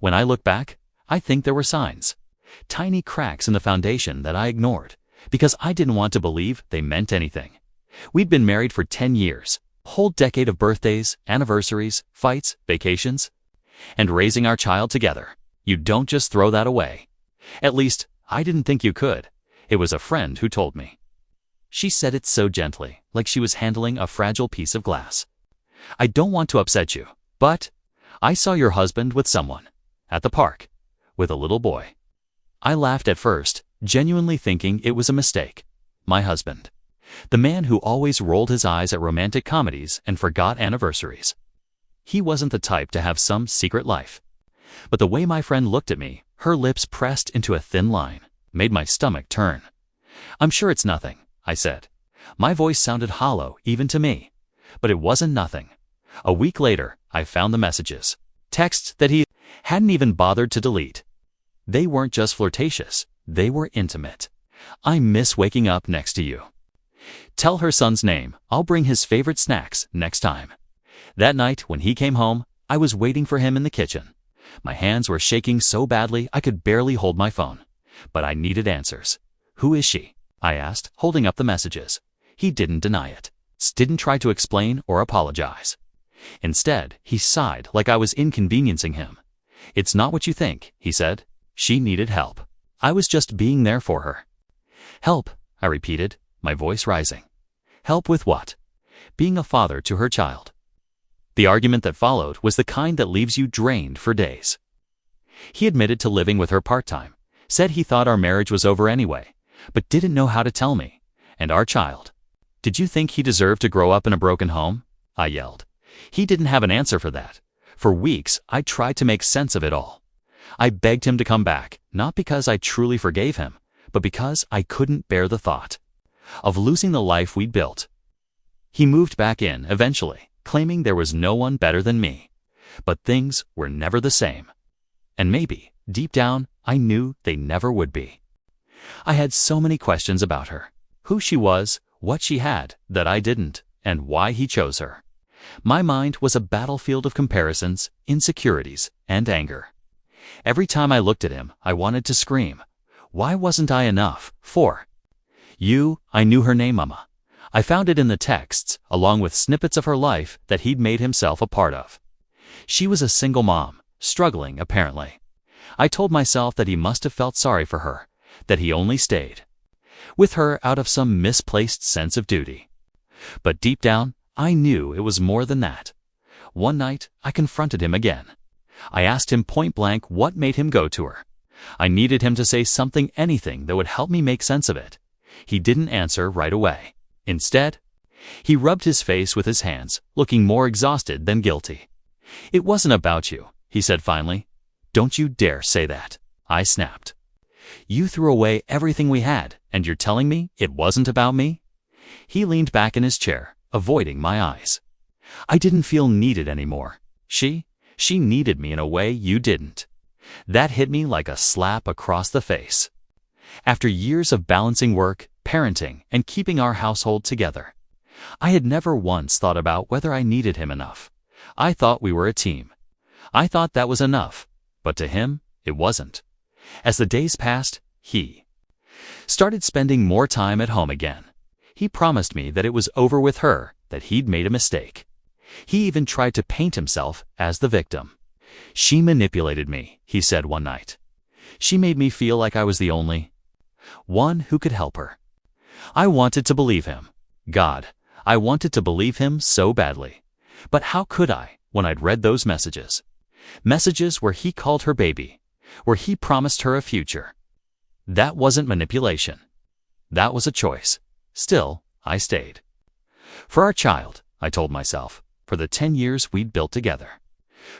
When I look back, I think there were signs. Tiny cracks in the foundation that I ignored, because I didn't want to believe they meant anything. We'd been married for 10 years, a whole decade of birthdays, anniversaries, fights, vacations, and raising our child together. You don't just throw that away. At least, I didn't think you could. It was a friend who told me. She said it so gently, like she was handling a fragile piece of glass. I don't want to upset you, but I saw your husband with someone at the park with a little boy. I laughed at first, genuinely thinking it was a mistake. My husband. The man who always rolled his eyes at romantic comedies and forgot anniversaries. He wasn't the type to have some secret life. But the way my friend looked at me, her lips pressed into a thin line, made my stomach turn. I'm sure it's nothing, I said. My voice sounded hollow even to me. But it wasn't nothing. A week later, I found the messages. Texts that he hadn't even bothered to delete. They weren't just flirtatious, they were intimate. I miss waking up next to you. Tell her son's name. I'll bring his favorite snacks next time. That night, when he came home, I was waiting for him in the kitchen. My hands were shaking so badly I could barely hold my phone. But I needed answers. Who is she? I asked, holding up the messages. He didn't deny it. Didn't try to explain or apologize. Instead, he sighed like I was inconveniencing him. It's not what you think, he said. She needed help. I was just being there for her. Help, I repeated, my voice rising. Help with what? Being a father to her child. The argument that followed was the kind that leaves you drained for days. He admitted to living with her part-time, said he thought our marriage was over anyway, but didn't know how to tell me. And our child. Did you think he deserved to grow up in a broken home? I yelled. He didn't have an answer for that. For weeks, I tried to make sense of it all. I begged him to come back, not because I truly forgave him, but because I couldn't bear the thought of losing the life we'd built. He moved back in eventually, claiming there was no one better than me. But things were never the same. And maybe, deep down, I knew they never would be. I had so many questions about her. Who she was, what she had that I didn't, and why he chose her. My mind was a battlefield of comparisons, insecurities, and anger. Every time I looked at him, I wanted to scream. Why wasn't I enough for you? I knew her name, Mama. I found it in the texts, along with snippets of her life that he'd made himself a part of. She was a single mom, struggling apparently. I told myself that he must have felt sorry for her, that he only stayed with her out of some misplaced sense of duty. But deep down, I knew it was more than that. One night, I confronted him again. I asked him point blank what made him go to her. I needed him to say something, anything that would help me make sense of it. He didn't answer right away. Instead, he rubbed his face with his hands, looking more exhausted than guilty. It wasn't about you, he said finally. Don't you dare say that, I snapped. You threw away everything we had, and you're telling me it wasn't about me? He leaned back in his chair, avoiding my eyes. I didn't feel needed anymore. She needed me in a way you didn't. That hit me like a slap across the face. After years of balancing work, parenting, and keeping our household together, I had never once thought about whether I needed him enough. I thought we were a team. I thought that was enough, but to him, it wasn't. As the days passed, he started spending more time at home again. He promised me that it was over with her, that he'd made a mistake. He even tried to paint himself as the victim. She manipulated me, he said one night. She made me feel like I was the only one who could help her. I wanted to believe him. God, I wanted to believe him so badly. But how could I, when I'd read those messages? Messages where he called her baby, where he promised her a future. That wasn't manipulation. That was a choice. Still, I stayed. For our child, I told myself, for the 10 years we'd built together.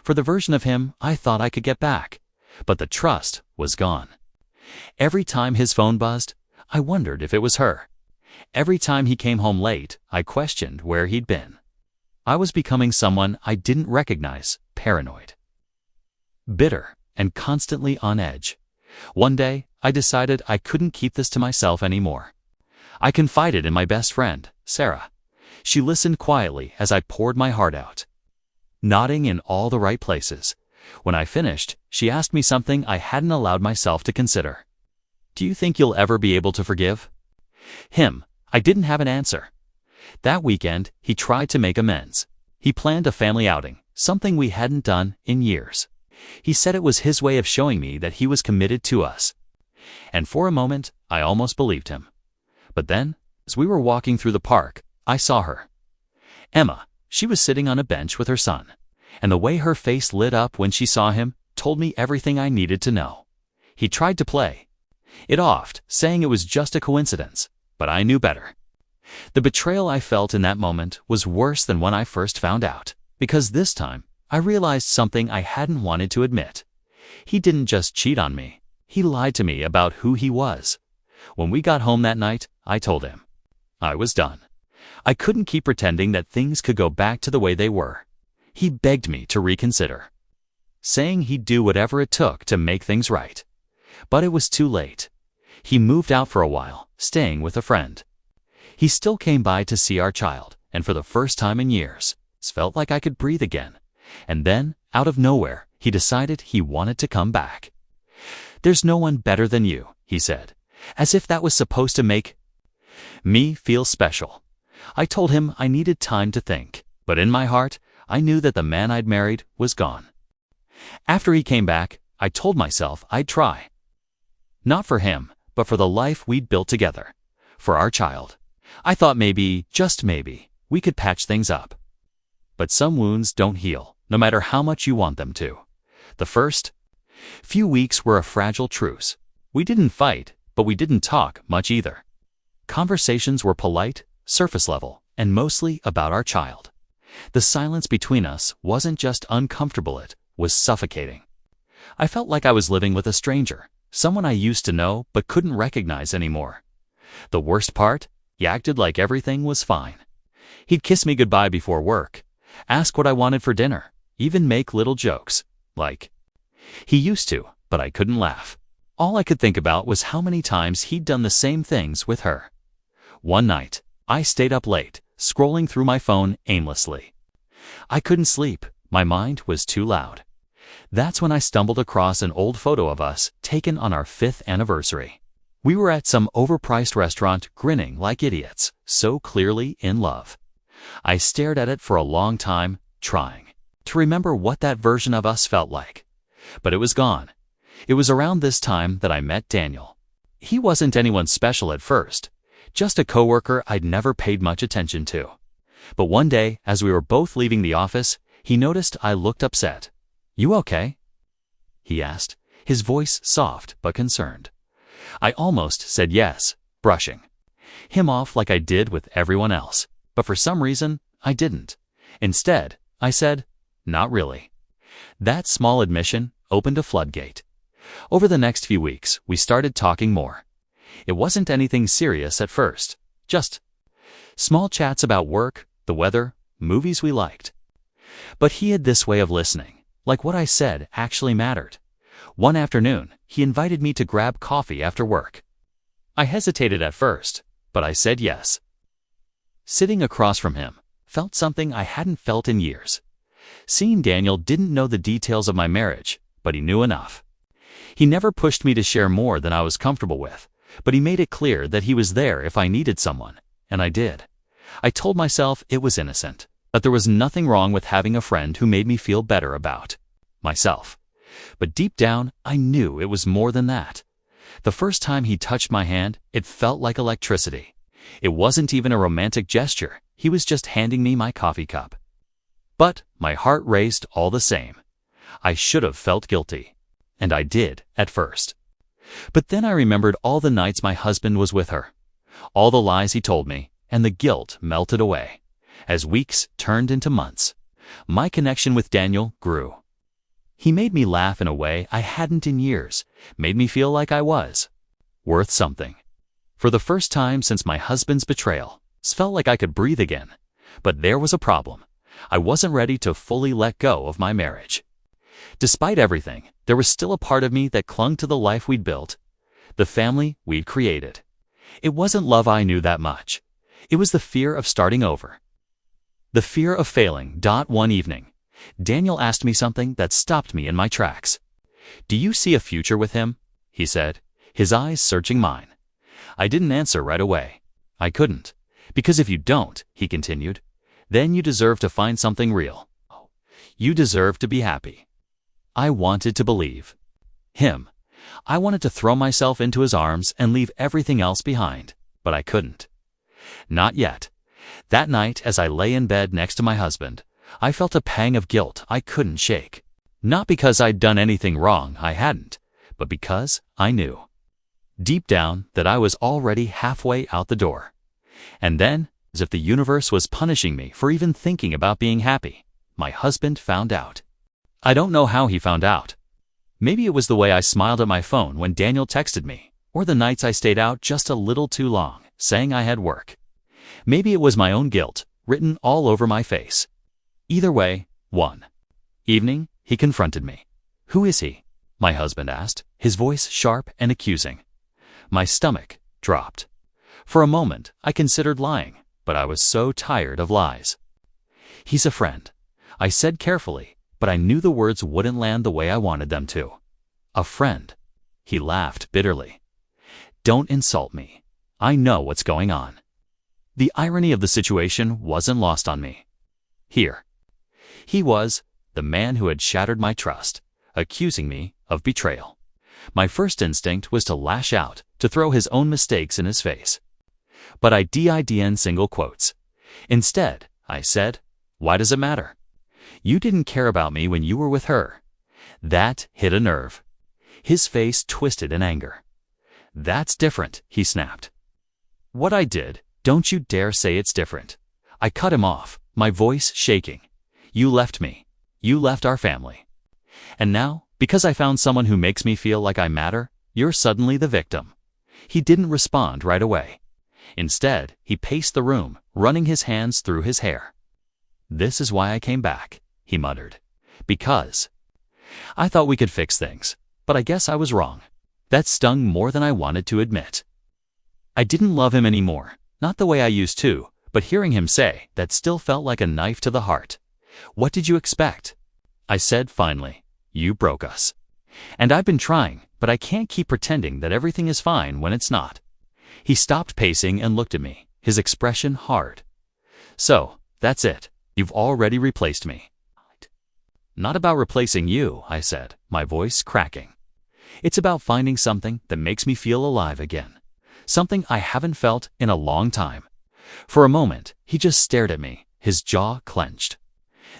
For the version of him I thought I could get back, but the trust was gone. Every time his phone buzzed, I wondered if it was her. Every time he came home late, I questioned where he'd been. I was becoming someone I didn't recognize, paranoid, bitter, and constantly on edge. One day, I decided I couldn't keep this to myself anymore. I confided in my best friend, Sarah. She listened quietly as I poured my heart out, nodding in all the right places, When I finished, she asked me something I hadn't allowed myself to consider. Do you think you'll ever be able to forgive him? I didn't have an answer. That weekend, he tried to make amends. He planned a family outing, something we hadn't done in years. He said it was his way of showing me that he was committed to us. And for a moment, I almost believed him. But then, as we were walking through the park, I saw her. Emma, she was sitting on a bench with her son, and the way her face lit up when she saw him told me everything I needed to know. He tried to play it off, saying it was just a coincidence, but I knew better. The betrayal I felt in that moment was worse than when I first found out, because this time I realized something I hadn't wanted to admit. He didn't just cheat on me, he lied to me about who he was. When we got home that night, I told him I was done. I couldn't keep pretending that things could go back to the way they were. He begged me to reconsider, saying he'd do whatever it took to make things right. But it was too late. He moved out for a while, staying with a friend. He still came by to see our child, and for the first time in years, it felt like I could breathe again. And then, out of nowhere, he decided he wanted to come back. There's no one better than you, he said, as if that was supposed to make me feel special. I told him I needed time to think, but in my heart, I knew that the man I'd married was gone. After he came back, I told myself I'd try. Not for him, but for the life we'd built together. For our child. I thought maybe, just maybe, we could patch things up. But some wounds don't heal, no matter how much you want them to. The first few weeks were a fragile truce. We didn't fight, but we didn't talk much either. Conversations were polite, surface level, and mostly about our child. The silence between us wasn't just uncomfortable, it was suffocating. I felt like I was living with a stranger, someone I used to know but couldn't recognize anymore. The worst part? He acted like everything was fine. He'd kiss me goodbye before work, ask what I wanted for dinner, even make little jokes, like he used to, but I couldn't laugh. All I could think about was how many times he'd done the same things with her. One night, I stayed up late, scrolling through my phone aimlessly. I couldn't sleep, my mind was too loud. That's when I stumbled across an old photo of us taken on our 5th anniversary. We were at some overpriced restaurant, grinning like idiots, so clearly in love. I stared at it for a long time, trying to remember what that version of us felt like. But it was gone. It was around this time that I met Daniel. He wasn't anyone special at first, just a coworker I'd never paid much attention to. But one day, as we were both leaving the office, he noticed I looked upset. "You okay?" he asked, his voice soft but concerned. I almost said yes, brushing him off like I did with everyone else, but for some reason, I didn't. Instead, I said, "Not really." That small admission opened a floodgate. Over the next few weeks, we started talking more. It wasn't anything serious at first, just small chats about work, the weather, movies we liked. But he had this way of listening, like what I said actually mattered. One afternoon, he invited me to grab coffee after work. I hesitated at first, but I said yes. Sitting across from him, felt something I hadn't felt in years. Seeing Daniel didn't know the details of my marriage, but he knew enough. He never pushed me to share more than I was comfortable with, but he made it clear that he was there if I needed someone, and I did. I told myself it was innocent, that there was nothing wrong with having a friend who made me feel better about myself. But deep down, I knew it was more than that. The first time he touched my hand, it felt like electricity. It wasn't even a romantic gesture, he was just handing me my coffee cup. But my heart raced all the same. I should have felt guilty. And I did, at first. But then I remembered all the nights my husband was with her, all the lies he told me, and the guilt melted away. As weeks turned into months, my connection with Daniel grew. He made me laugh in a way I hadn't in years, made me feel like I was worth something. For the first time since my husband's betrayal, it felt like I could breathe again. But there was a problem. I wasn't ready to fully let go of my marriage. Despite everything, there was still a part of me that clung to the life we'd built, the family we'd created. It wasn't love I knew that much. It was the fear of starting over. The fear of failing. One evening, Daniel asked me something that stopped me in my tracks. "Do you see a future with him?" he said, his eyes searching mine. I didn't answer right away. I couldn't. "Because if you don't," he continued, "then you deserve to find something real. You deserve to be happy." I wanted to believe him. I wanted to throw myself into his arms and leave everything else behind, but I couldn't. Not yet. That night, as I lay in bed next to my husband, I felt a pang of guilt I couldn't shake. Not because I'd done anything wrong, I hadn't, but because I knew, deep down, that I was already halfway out the door. And then, as if the universe was punishing me for even thinking about being happy, my husband found out. I don't know how he found out. Maybe it was the way I smiled at my phone when Daniel texted me, or the nights I stayed out just a little too long, saying I had work. Maybe it was my own guilt, written all over my face. Either way, one evening, he confronted me. "Who is he?" my husband asked, his voice sharp and accusing. My stomach dropped. For a moment, I considered lying, but I was so tired of lies. "He's a friend," I said carefully, but I knew the words wouldn't land the way I wanted them to. "A friend." He laughed bitterly. "Don't insult me. I know what's going on." The irony of the situation wasn't lost on me. Here he was, the man who had shattered my trust, accusing me of betrayal. My first instinct was to lash out, to throw his own mistakes in his face. But I didn't single quotes. Instead, I said, "Why does it matter? You didn't care about me when you were with her." That hit a nerve. His face twisted in anger. "That's different," he snapped. "What I did, don't you dare say it's different." I cut him off, my voice shaking. "You left me. You left our family. And now, because I found someone who makes me feel like I matter, you're suddenly the victim." He didn't respond right away. Instead, he paced the room, running his hands through his hair. "This is why I came back," he muttered. "Because I thought we could fix things, but I guess I was wrong." That stung more than I wanted to admit. I didn't love him anymore, not the way I used to, but hearing him say that still felt like a knife to the heart. "What did you expect?" I said finally. "You broke us. And I've been trying, but I can't keep pretending that everything is fine when it's not." He stopped pacing and looked at me, his expression hard. "So, that's it. You've already replaced me." "Not about replacing you," I said, my voice cracking. "It's about finding something that makes me feel alive again. Something I haven't felt in a long time." For a moment, he just stared at me, his jaw clenched.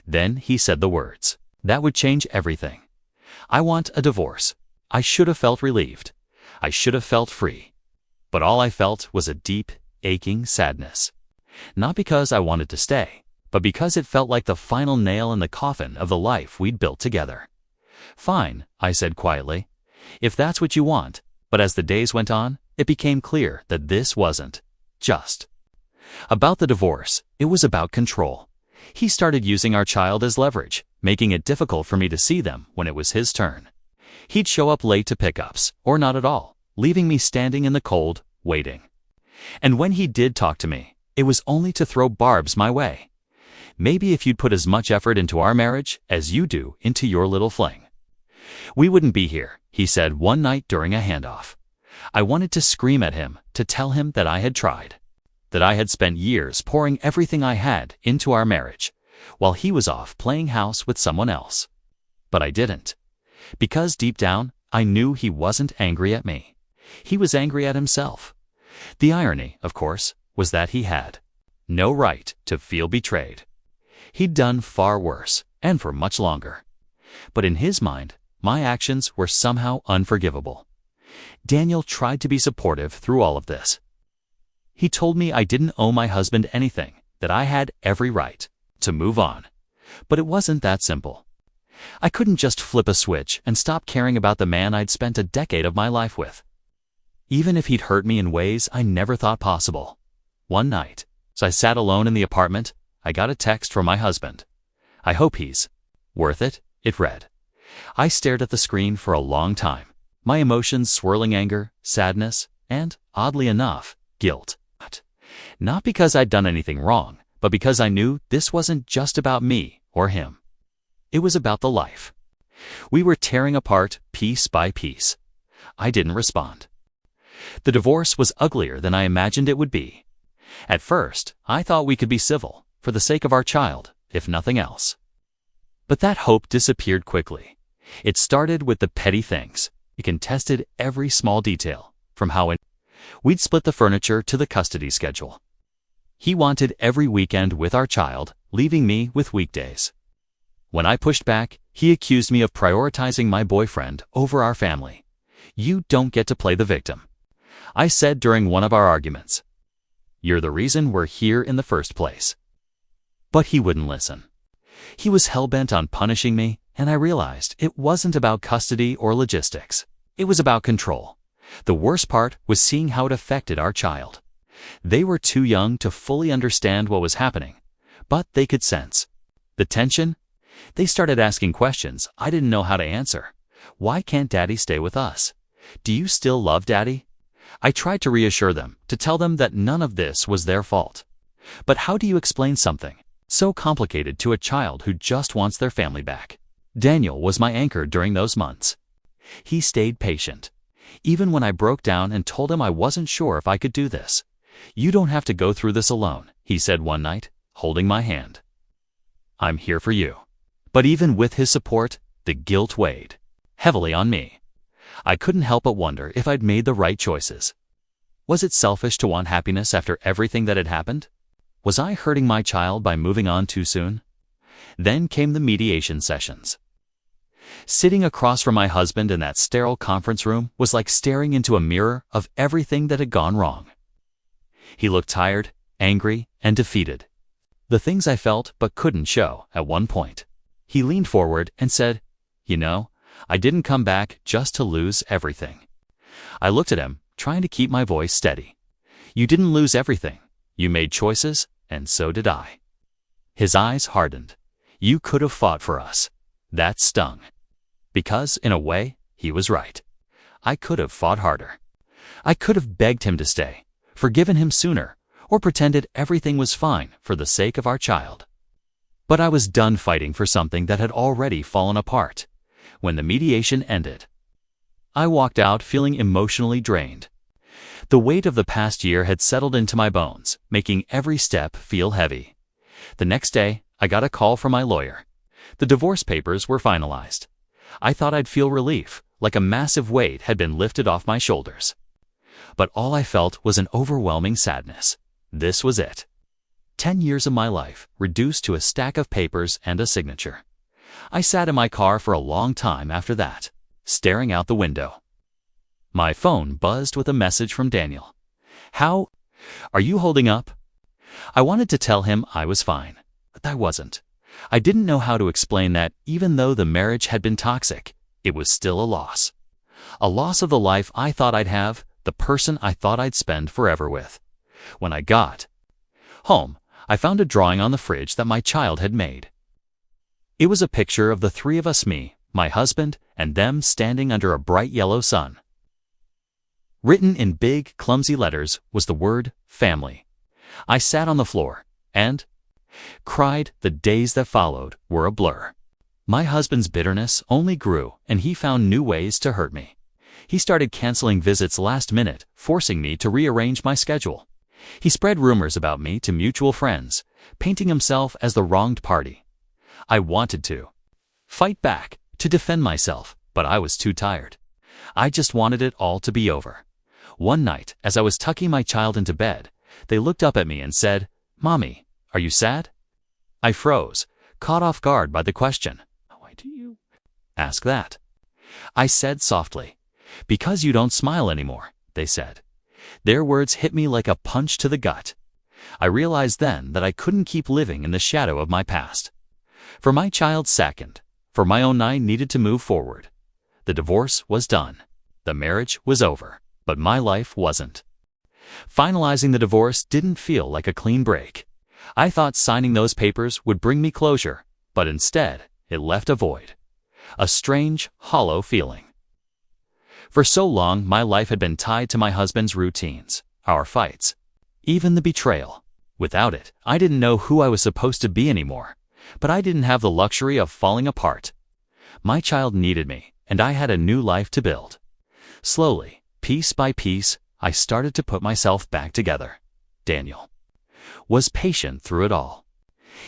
Then he said the words that would change everything. "I want a divorce." I should have felt relieved. I should have felt free. But all I felt was a deep, aching sadness. Not because I wanted to stay, but because it felt like the final nail in the coffin of the life we'd built together. "Fine," I said quietly, "if that's what you want." But as the days went on, it became clear that this wasn't just about the divorce. It was about control. He started using our child as leverage, making it difficult for me to see them when it was his turn. He'd show up late to pickups, or not at all, leaving me standing in the cold, waiting. And when he did talk to me, it was only to throw barbs my way. "Maybe if you'd put as much effort into our marriage as you do into your little fling, we wouldn't be here," he said one night during a handoff. I wanted to scream at him, to tell him that I had tried, that I had spent years pouring everything I had into our marriage, while he was off playing house with someone else. But I didn't. Because deep down, I knew he wasn't angry at me. He was angry at himself. The irony, of course, was that he had no right to feel betrayed. He'd done far worse, and for much longer. But in his mind, my actions were somehow unforgivable. Daniel tried to be supportive through all of this. He told me I didn't owe my husband anything, that I had every right to move on. But it wasn't that simple. I couldn't just flip a switch and stop caring about the man I'd spent a decade of my life with, even if he'd hurt me in ways I never thought possible. One night, as I sat alone in the apartment, I got a text from my husband. "I hope he's worth it," it read. I stared at the screen for a long time, my emotions swirling anger, sadness, and, oddly enough, guilt. Not because I'd done anything wrong, but because I knew this wasn't just about me or him. It was about the life. We were tearing apart piece by piece. I didn't respond. The divorce was uglier than I imagined it would be. At first, I thought we could be civil, for the sake of our child, if nothing else. But that hope disappeared quickly. It started with the petty things. It contested every small detail, from how we'd split the furniture to the custody schedule. He wanted every weekend with our child, leaving me with weekdays. When I pushed back, he accused me of prioritizing my boyfriend over our family. "You don't get to play the victim," I said during one of our arguments. "You're the reason we're here in the first place." But he wouldn't listen. He was hell-bent on punishing me, and I realized it wasn't about custody or logistics. It was about control. The worst part was seeing how it affected our child. They were too young to fully understand what was happening, but they could sense the tension. They started asking questions I didn't know how to answer. "Why can't Daddy stay with us? Do you still love Daddy?" I tried to reassure them, to tell them that none of this was their fault. But how do you explain something so complicated to a child who just wants their family back? Daniel was my anchor during those months. He stayed patient, even when I broke down and told him I wasn't sure if I could do this. "You don't have to go through this alone," he said one night, holding my hand. "I'm here for you." But even with his support, the guilt weighed heavily on me. I couldn't help but wonder if I'd made the right choices. Was it selfish to want happiness after everything that had happened? Was I hurting my child by moving on too soon? Then came the mediation sessions. Sitting across from my husband in that sterile conference room was like staring into a mirror of everything that had gone wrong. He looked tired, angry, and defeated. The things I felt but couldn't show at one point. He leaned forward and said, "You know, I didn't come back just to lose everything." I looked at him, trying to keep my voice steady. "You didn't lose everything. You made choices, and so did I." His eyes hardened. "You could have fought for us." That stung. Because, in a way, he was right. I could have fought harder. I could have begged him to stay, forgiven him sooner, or pretended everything was fine for the sake of our child. But I was done fighting for something that had already fallen apart. When the mediation ended, I walked out feeling emotionally drained. The weight of the past year had settled into my bones, making every step feel heavy. The next day, I got a call from my lawyer. The divorce papers were finalized. I thought I'd feel relief, like a massive weight had been lifted off my shoulders. But all I felt was an overwhelming sadness. This was it. 10 years of my life reduced to a stack of papers and a signature. I sat in my car for a long time after that, staring out the window. My phone buzzed with a message from Daniel. "How are you holding up?" I wanted to tell him I was fine, but I wasn't. I didn't know how to explain that even though the marriage had been toxic, it was still a loss. A loss of the life I thought I'd have, the person I thought I'd spend forever with. When I got home, I found a drawing on the fridge that my child had made. It was a picture of the three of us, me, my husband, and them standing under a bright yellow sun. Written in big, clumsy letters was the word family. I sat on the floor and cried. The days that followed were a blur. My husband's bitterness only grew, and he found new ways to hurt me. He started canceling visits last minute, forcing me to rearrange my schedule. He spread rumors about me to mutual friends, painting himself as the wronged party. I wanted to fight back, to defend myself, but I was too tired. I just wanted it all to be over. One night, as I was tucking my child into bed, they looked up at me and said, "Mommy, are you sad?" I froze, caught off guard by the question. "Why do you ask that?" I said softly, "Because you don't smile anymore," they said. Their words hit me like a punch to the gut. I realized then that I couldn't keep living in the shadow of my past. For my child's second, for my own, I needed to move forward. The divorce was done. The marriage was over, but my life wasn't. Finalizing the divorce didn't feel like a clean break. I thought signing those papers would bring me closure, but instead, it left a void. A strange, hollow feeling. For so long, my life had been tied to my husband's routines, our fights, even the betrayal. Without it, I didn't know who I was supposed to be anymore. But I didn't have the luxury of falling apart. My child needed me, and I had a new life to build. Slowly, piece by piece, I started to put myself back together. Daniel was patient through it all.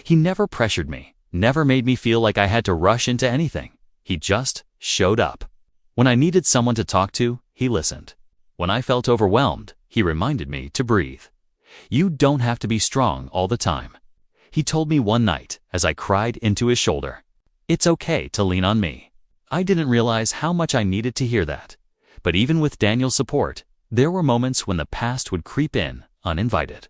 He never pressured me, never made me feel like I had to rush into anything. He just showed up. When I needed someone to talk to, he listened. When I felt overwhelmed, he reminded me to breathe. You don't have to be strong all the time. He told me one night as I cried into his shoulder. It's okay to lean on me. I didn't realize how much I needed to hear that. But even with Daniel's support, there were moments when the past would creep in, uninvited.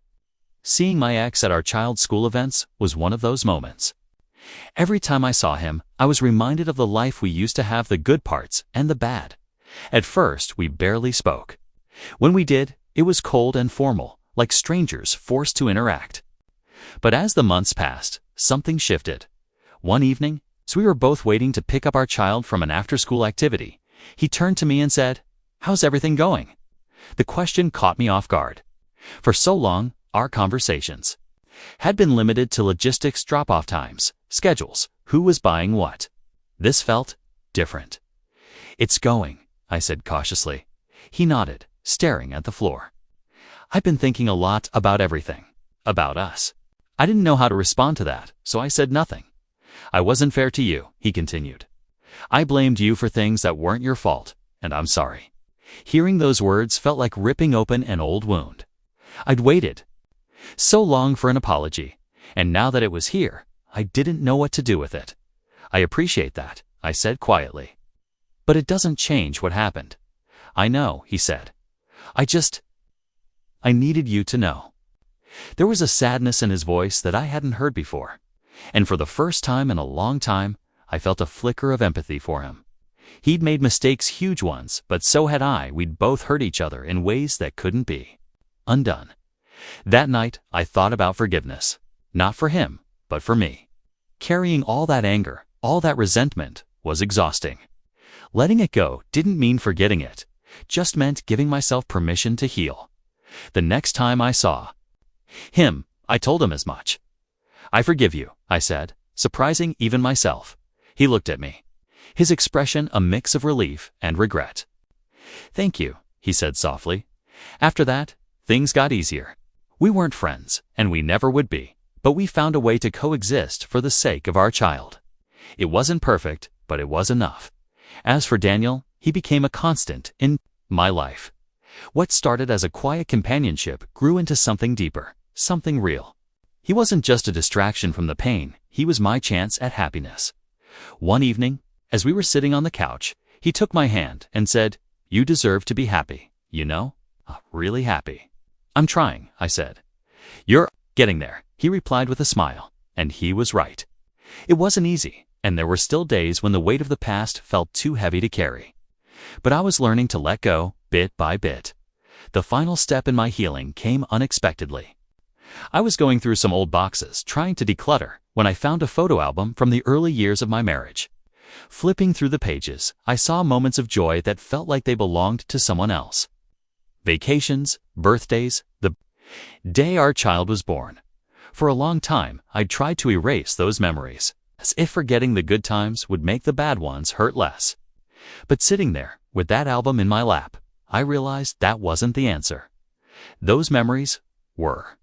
Seeing my ex at our child's school events was one of those moments. Every time I saw him, I was reminded of the life we used to have, the good parts and the bad. At first, we barely spoke. When we did, it was cold and formal, like strangers forced to interact. But as the months passed, something shifted. One evening, as we were both waiting to pick up our child from an after-school activity, he turned to me and said, "How's everything going?" The question caught me off guard. For so long, our conversations had been limited to logistics, drop-off times, schedules, who was buying what. This felt different. "It's going," I said cautiously. He nodded, staring at the floor. "I've been thinking a lot about everything. About us." I didn't know how to respond to that, so I said nothing. "I wasn't fair to you," he continued. "I blamed you for things that weren't your fault, and I'm sorry." Hearing those words felt like ripping open an old wound. I'd waited so long for an apology, and now that it was here, I didn't know what to do with it. "I appreciate that," I said quietly. "But it doesn't change what happened." "I know," he said. I needed you to know." There was a sadness in his voice that I hadn't heard before, and for the first time in a long time, I felt a flicker of empathy for him. He'd made mistakes, huge ones, but so had I. We'd both hurt each other in ways that couldn't be undone. That night, I thought about forgiveness. Not for him, but for me. Carrying all that anger, all that resentment, was exhausting. Letting it go didn't mean forgetting it, just meant giving myself permission to heal. The next time I saw him, I told him as much. "I forgive you," I said, surprising even myself. He looked at me, his expression a mix of relief and regret. "Thank you," he said softly. After that, things got easier. We weren't friends, and we never would be, but we found a way to coexist for the sake of our child. It wasn't perfect, but it was enough. As for Daniel, he became a constant in my life. What started as a quiet companionship grew into something deeper, something real. He wasn't just a distraction from the pain, he was my chance at happiness. One evening, as we were sitting on the couch, he took my hand and said, "You deserve to be happy, you know? Really happy." "I'm trying," I said. "You're getting there," he replied with a smile, and he was right. It wasn't easy, and there were still days when the weight of the past felt too heavy to carry. But I was learning to let go, bit by bit. The final step in my healing came unexpectedly. I was going through some old boxes, trying to declutter, when I found a photo album from the early years of my marriage. Flipping through the pages, I saw moments of joy that felt like they belonged to someone else. Vacations, birthdays, the day our child was born. For a long time, I'd tried to erase those memories, as if forgetting the good times would make the bad ones hurt less. But sitting there, with that album in my lap, I realized that wasn't the answer. Those memories were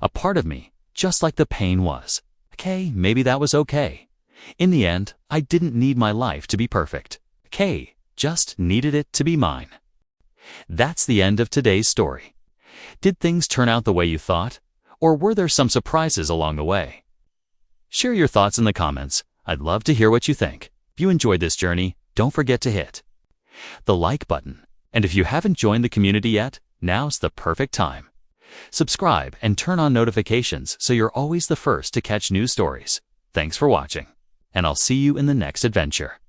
a part of me, just like the pain was. Okay, maybe that was okay. In the end, I didn't need my life to be perfect. Okay, just needed it to be mine. That's the end of today's story. Did things turn out the way you thought? Or were there some surprises along the way? Share your thoughts in the comments. I'd love to hear what you think. If you enjoyed this journey, don't forget to hit the like button. And if you haven't joined the community yet, now's the perfect time. Subscribe and turn on notifications so you're always the first to catch new stories. Thanks for watching, and I'll see you in the next adventure.